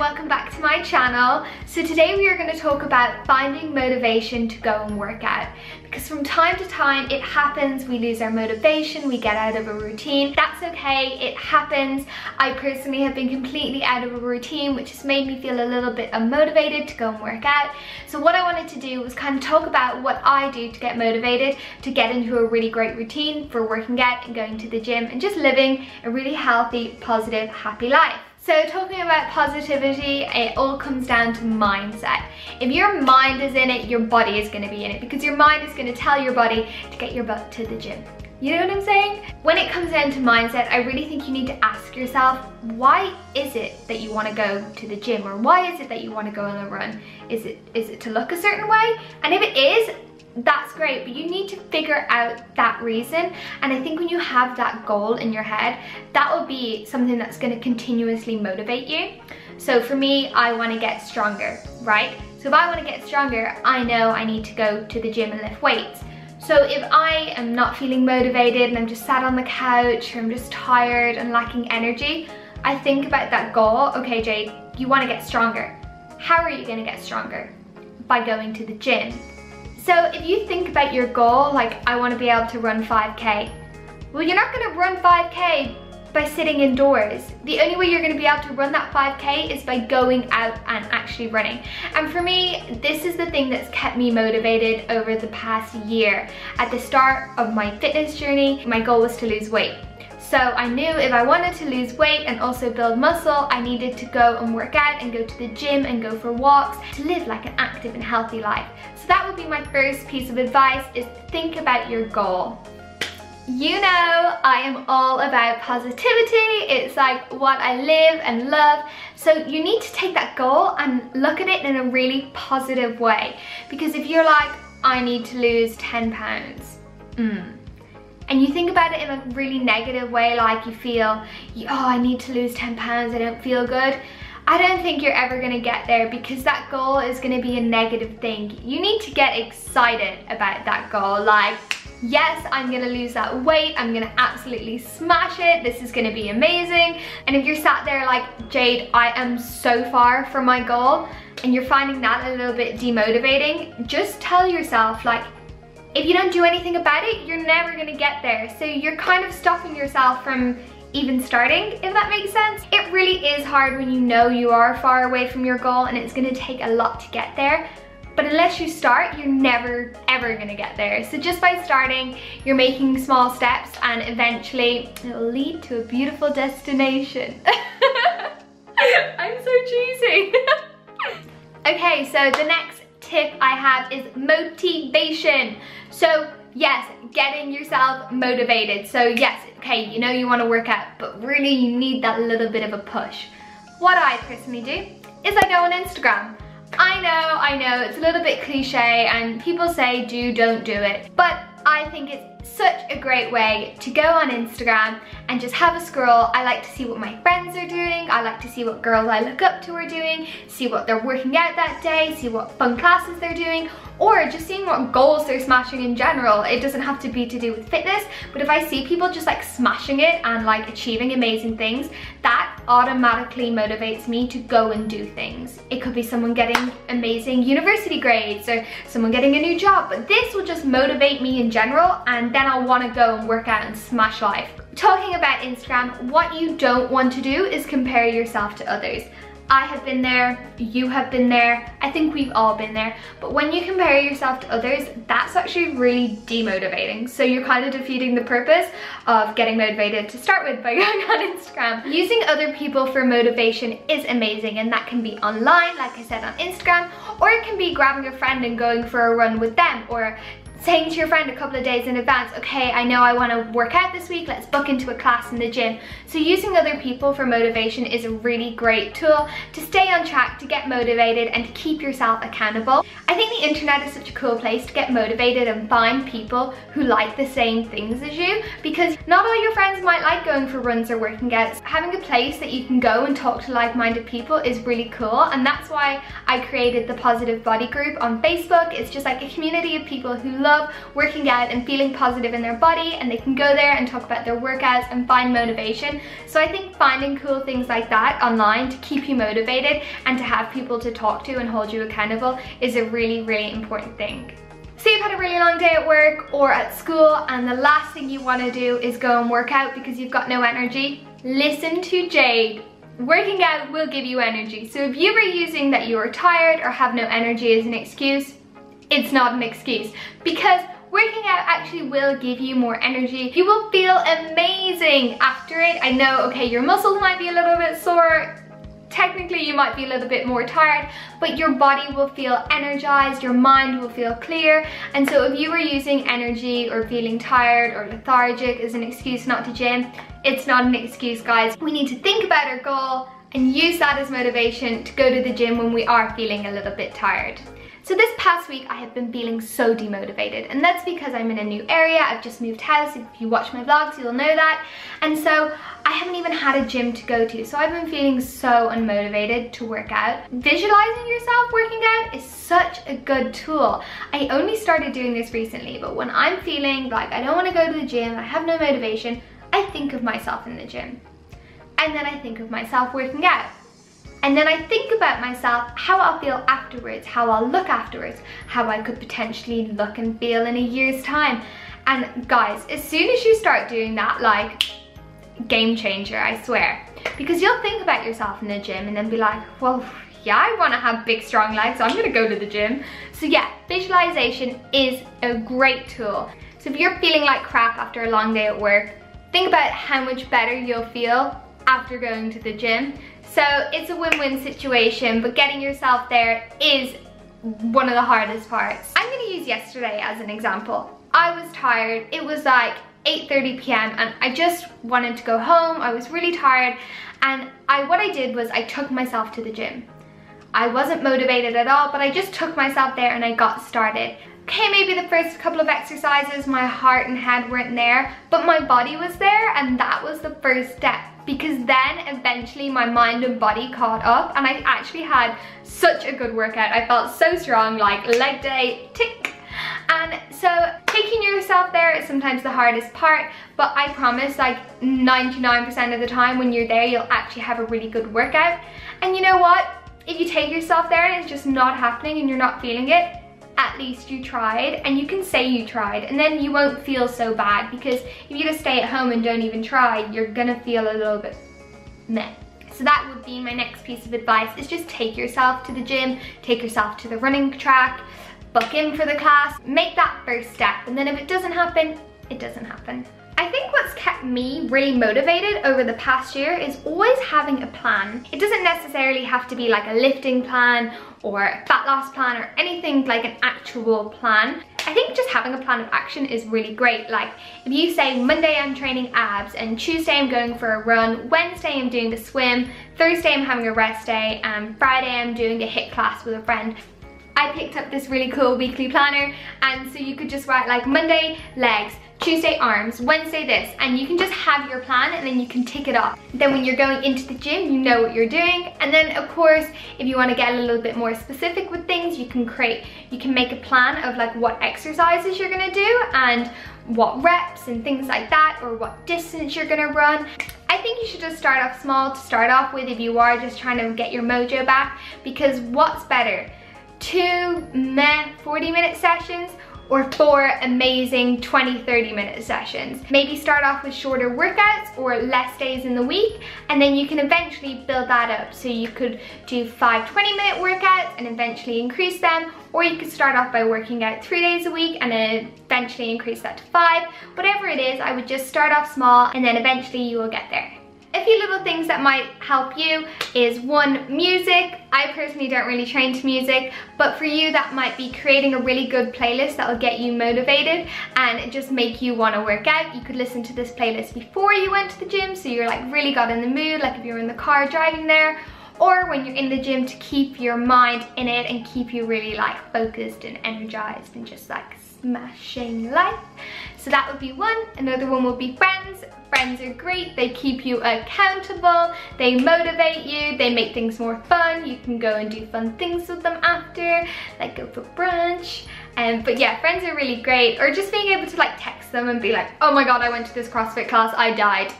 welcome back to my channel. So today we are going to talk about finding motivation to go and work out, because from time to time it happens, we lose our motivation, we get out of a routine. That's okay, it happens. I personally have been completely out of a routine, which has made me feel a little bit unmotivated to go and work out. So what I wanted to do was kind of talk about what I do to get motivated to get into a really great routine for working out and going to the gym and just living a really healthy, positive, happy life. So talking about positivity, it all comes down to mindset. If your mind is in it, your body is going to be in it, because your mind is going to tell your body to get your butt to the gym. You know what I'm saying? When it comes down to mindset, I really think you need to ask yourself, why is it that you want to go to the gym? Or why is it that you want to go on a run? Is it to look a certain way? And if it is, that's great, but you need to figure out that reason. And I think when you have that goal in your head, that will be something that's going to continuously motivate you. So for me, I want to get stronger, right? So if I want to get stronger, I know I need to go to the gym and lift weights. So if I am not feeling motivated and I'm just sat on the couch, or I'm just tired and lacking energy, I think about that goal. Okay, Jade, you want to get stronger. How are you going to get stronger? By going to the gym. So if you think about your goal, like I want to be able to run 5K, well, you're not going to run 5K by sitting indoors. The only way you're going to be able to run that 5K is by going out and actually running. And for me, this is the thing that's kept me motivated over the past year. At the start of my fitness journey, my goal was to lose weight. So I knew if I wanted to lose weight and also build muscle, I needed to go and work out and go to the gym and go for walks to live like an active and healthy life. So that would be my first piece of advice, is think about your goal. You know, I am all about positivity. It's like what I live and love. So you need to take that goal and look at it in a really positive way. Because if you're like, I need to lose 10 pounds, and you think about it in a really negative way, like you feel, oh, I need to lose 10 pounds, I don't feel good. I don't think you're ever gonna get there, because that goal is gonna be a negative thing. You need to get excited about that goal. Like, yes, I'm gonna lose that weight, I'm gonna absolutely smash it, this is gonna be amazing. And if you're sat there like, Jade, I am so far from my goal, and you're finding that a little bit demotivating, just tell yourself, like, if you don't do anything about it, you're never gonna get there. So you're kind of stopping yourself from even starting, if that makes sense. It really is hard when you know you are far away from your goal and it's gonna take a lot to get there. But unless you start, you're never ever gonna get there. So just by starting, you're making small steps, and eventually it will lead to a beautiful destination. I'm so cheesy. Okay, so the next tip I have is motivation. So yes, getting yourself motivated. So yes, okay, you know you want to work out, but really you need that little bit of a push. What I personally do is I go on Instagram. I know, it's a little bit cliche and people say don't do it, but I think it's such a great way to go on Instagram and just have a scroll. I like to see what my friends are doing. I like to see what girls I look up to are doing, see what they're working out that day, see what fun classes they're doing, or just seeing what goals they're smashing in general. It doesn't have to be to do with fitness, but if I see people just like smashing it and like achieving amazing things, that automatically motivates me to go and do things. It could be someone getting amazing university grades or someone getting a new job, but this will just motivate me in general, and then I'll want to go and work out and smash life. Talking about Instagram, what you don't want to do is compare yourself to others. I have been there, you have been there, I think we've all been there, but when you compare yourself to others, that's actually really demotivating. So you're kind of defeating the purpose of getting motivated to start with by going on Instagram. Using other people for motivation is amazing, and that can be online, like I said, on Instagram, or it can be grabbing a friend and going for a run with them, or saying to your friend a couple of days in advance, okay, I know I want to work out this week, let's book into a class in the gym. So using other people for motivation is a really great tool to stay on track, to get motivated, and to keep yourself accountable. I think the internet is such a cool place to get motivated and find people who like the same things as you, because not all your friends might like going for runs or working out. Having a place that you can go and talk to like-minded people is really cool, and that's why I created the Positive Body group on Facebook. It's just like a community of people who love love working out and feeling positive in their body, and they can go there and talk about their workouts and find motivation. So I think finding cool things like that online to keep you motivated and to have people to talk to and hold you accountable is a really, really important thing. So you've had a really long day at work or at school, and the last thing you want to do is go and work out because you've got no energy. Listen to Jade. Working out will give you energy. So if you were using that you are tired or have no energy as an excuse, it's not an excuse, because working out actually will give you more energy. You will feel amazing after it. I know, okay, your muscles might be a little bit sore. Technically, you might be a little bit more tired, but your body will feel energized, your mind will feel clear. And so if you were using energy or feeling tired or lethargic as an excuse not to gym, it's not an excuse, guys. We need to think about our goal and use that as motivation to go to the gym when we are feeling a little bit tired. So this past week I have been feeling so demotivated, and that's because I'm in a new area. I've just moved house. If you watch my vlogs, you'll know that. And so I haven't even had a gym to go to. So I've been feeling so unmotivated to work out. Visualizing yourself working out is such a good tool. I only started doing this recently, but when I'm feeling like I don't want to go to the gym, I have no motivation, I think of myself in the gym. And then I think of myself working out. And then I think about myself, how I'll feel afterwards, how I'll look afterwards, how I could potentially look and feel in a year's time. And guys, as soon as you start doing that, like, game changer, I swear. Because you'll think about yourself in the gym and then be like, well, yeah, I want to have big, strong legs, so I'm going to go to the gym. So yeah, visualization is a great tool. So if you're feeling like crap after a long day at work, think about how much better you'll feel after going to the gym. So it's a win-win situation, but getting yourself there is one of the hardest parts. I'm gonna use yesterday as an example. I was tired. It was like 8:30 p.m. and I just wanted to go home. I was really tired, and what I did was I took myself to the gym. I wasn't motivated at all, but I just took myself there and I got started. Okay, maybe the first couple of exercises, my heart and head weren't there, but my body was there, and that was the first step. Because then eventually my mind and body caught up, and I actually had such a good workout. I felt so strong, like leg day, tick. And so taking yourself there is sometimes the hardest part, but I promise, like 99% of the time when you're there, you'll actually have a really good workout. And you know what? If you take yourself there and it's just not happening and you're not feeling it, at least you tried, and you can say you tried, and then you won't feel so bad, because if you just stay at home and don't even try, you're gonna feel a little bit meh. So that would be my next piece of advice, is just take yourself to the gym, take yourself to the running track, book in for the class, make that first step, and then if it doesn't happen, it doesn't happen. I think what's kept me really motivated over the past year is always having a plan. It doesn't necessarily have to be like a lifting plan or a fat loss plan or anything like an actual plan. I think just having a plan of action is really great. Like if you say Monday I'm training abs, and Tuesday I'm going for a run, Wednesday I'm doing the swim, Thursday I'm having a rest day, and Friday I'm doing a HIIT class with a friend. I picked up this really cool weekly planner, and so you could just write like Monday legs, Tuesday arms, Wednesday this, and you can just have your plan and then you can tick it off. Then when you're going into the gym, you know what you're doing. And then of course, if you want to get a little bit more specific with things, you can make a plan of like what exercises you're gonna do and what reps and things like that, or what distance you're gonna run. I think you should just start off small to start off with if you are just trying to get your mojo back, because what's better? 2 40-minute sessions or 4 amazing 20-30 minute sessions. Maybe start off with shorter workouts or less days in the week, and then you can eventually build that up. So you could do 5 20-minute workouts and eventually increase them, or you could start off by working out 3 days a week and then eventually increase that to 5. Whatever it is, I would just start off small and then eventually you will get there. A few little things that might help you is 1, music. I personally don't really train to music, but for you that might be creating a really good playlist that will get you motivated and just make you want to work out. You could listen to this playlist before you went to the gym, so you're like really got in the mood, like if you're in the car driving there, or when you're in the gym, to keep your mind in it and keep you really like focused and energized and just like smashing life. So that would be one. Another one would be friends. Friends are great, they keep you accountable, they motivate you, they make things more fun. You can go and do fun things with them after, like go for brunch. But yeah, friends are really great. Or just being able to like text them and be like, oh my god, I went to this CrossFit class, I died.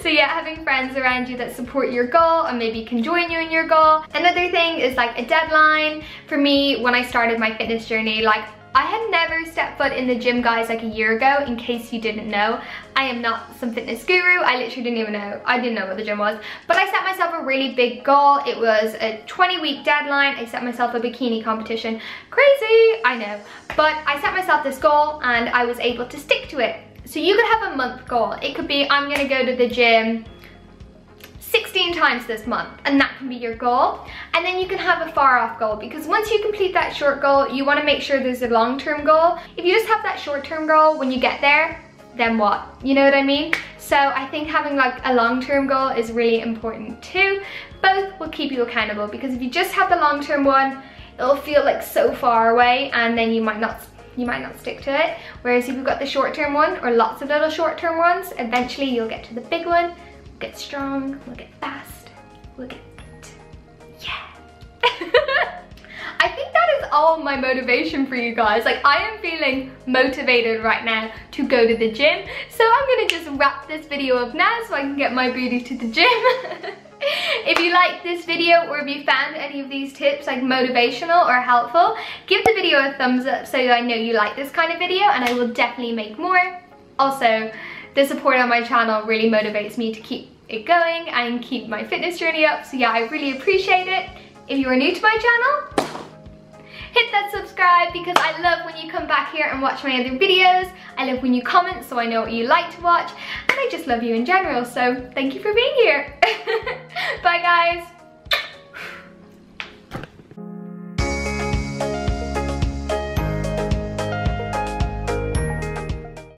So yeah, having friends around you that support your goal and maybe can join you in your goal. Another thing is like a deadline. For me, when I started my fitness journey, like I had never stepped foot in the gym, guys, like a year ago, in case you didn't know. I am not some fitness guru. I literally didn't even know. I didn't know what the gym was. But I set myself a really big goal. It was a 20-week deadline. I set myself a bikini competition. Crazy, I know. But I set myself this goal and I was able to stick to it. So you could have a month goal. It could be, I'm gonna go to the gym 16 times this month, and that can be your goal. And then you can have a far off goal, because once you complete that short goal, you want to make sure there's a long-term goal. If you just have that short-term goal, when you get there, then what? You know what I mean? So I think having like a long-term goal is really important too. Both will keep you accountable, because if you just have the long-term one, it'll feel like so far away, and then you might not stick to it. Whereas if you've got the short-term one, or lots of little short-term ones, eventually you'll get to the big one. We'll get strong, we'll get fast, we'll get fit. Yeah. I think that is all my motivation for you guys. Like, I am feeling motivated right now to go to the gym. So I'm gonna just wrap this video up now so I can get my booty to the gym. If you liked this video, or if you found any of these tips like motivational or helpful, give the video a thumbs up so I know you like this kind of video, and I will definitely make more. Also, the support on my channel really motivates me to keep it going and keep my fitness journey up. So yeah, I really appreciate it. If you are new to my channel, hit that subscribe, because I love when you come back here and watch my other videos. I love when you comment so I know what you like to watch, and I just love you in general. So thank you for being here.